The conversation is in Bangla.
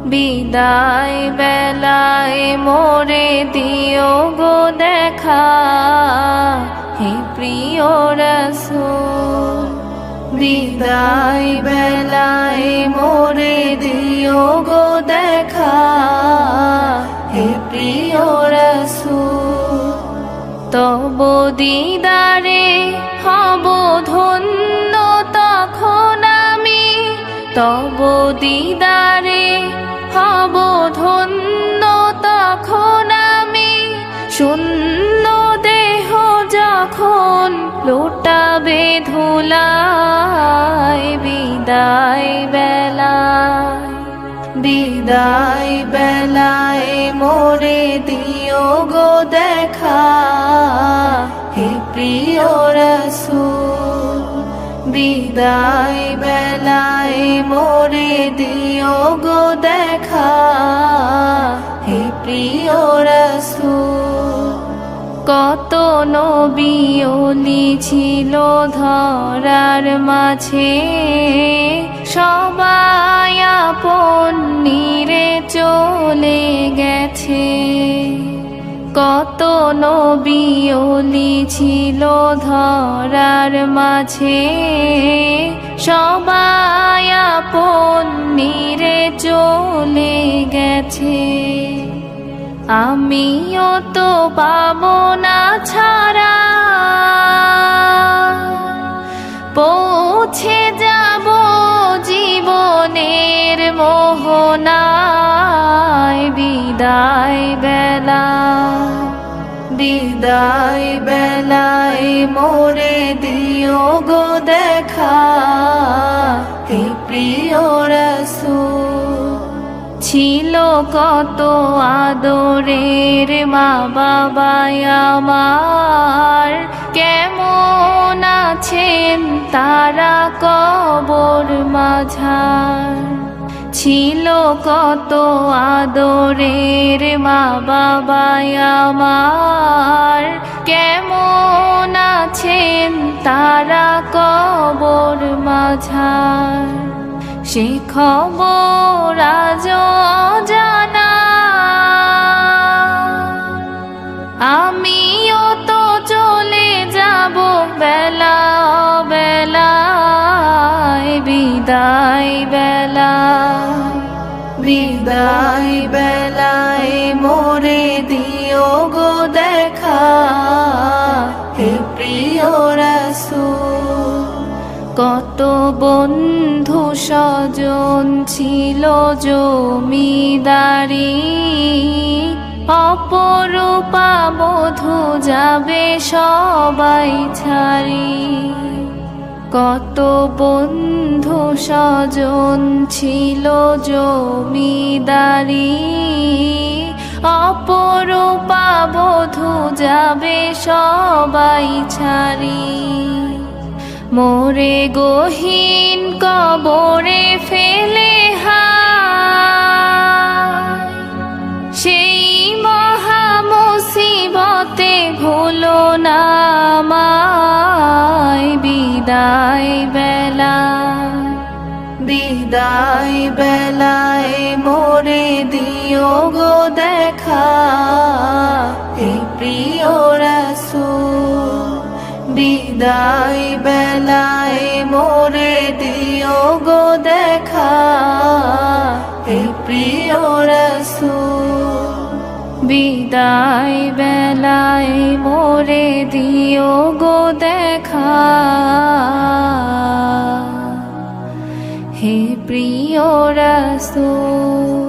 বিদায় বেলায় মোরে দিও গো দেখা, হে প্রিয় রাসূল। বিদায় বেলায় মোরে দিও গো দেখা, হে প্রিয় রাসূল। তব দিদারে হব ধন্য তখন আমি, তব দিদারে হব ধন্য তখন আমি। শূন্য দেহ যখন লুটাবে ধুলায়, বিদায় বেলায়, বিদায় বেলায় মোরে দিও গো দেখা, হে প্রিয় রাসূল। বিদায় বেলায় মোরে দিও গো দেখা, হে প্রিয় রাসূল। কত নবী ওলি ছিল ধরার মাঝে, সবাই আপন নিরে চলে গেছে। কত নবী ওলি ছিল ধরার মাঝে, সবাই আপন নিরে চলে গেছে। আমিও তো পাবো না ছাড়া, পৌঁছে যাব জীবনের মোহনায়। বিদায় বেলা, বিদায় বেলায় মোরে দিও গো দেখা, হে প্রিয় রাসূল। ছিল কত আদরের মা বাবাই আমার, কেমন আছেন তারা কবর মাঝার। ছিল কত আদরের মা বাবাই আমার, কেমন আছেন তারা কবর মাঝার। সে খবর আজও অজানা, আমিও তো চলে যাব বেলা বেলায়। বিদায় বেলা, বিদায় বেলায় মোরে দিও গো দেখা, হে প্রিয় রাসূল। কত বন্ধু স্বজন ছিল জমিদারি, অপরূপা বধূ যাবে সবাই ছাড়ি। কত বন্ধু স্বজন ছিল জমিদারি, অপরূপা বধূ যাবে সবাই ছাড়ি। মোরে গহীন কবরে ফেলে হায়, সেই মহা মুসিবতে ভুলো না আমায়। বিদায় বেলা, বিদায় বেলায় মোরে দিও গো দেখা, হে প্রিয় রাসূল। বিদায় বেলায় মোরে দিও গো দেখা, হে প্রিয় রাসূল। বিদায় বেলায় মোরে দিও গো দেখা, হে প্রিয় রাসূল।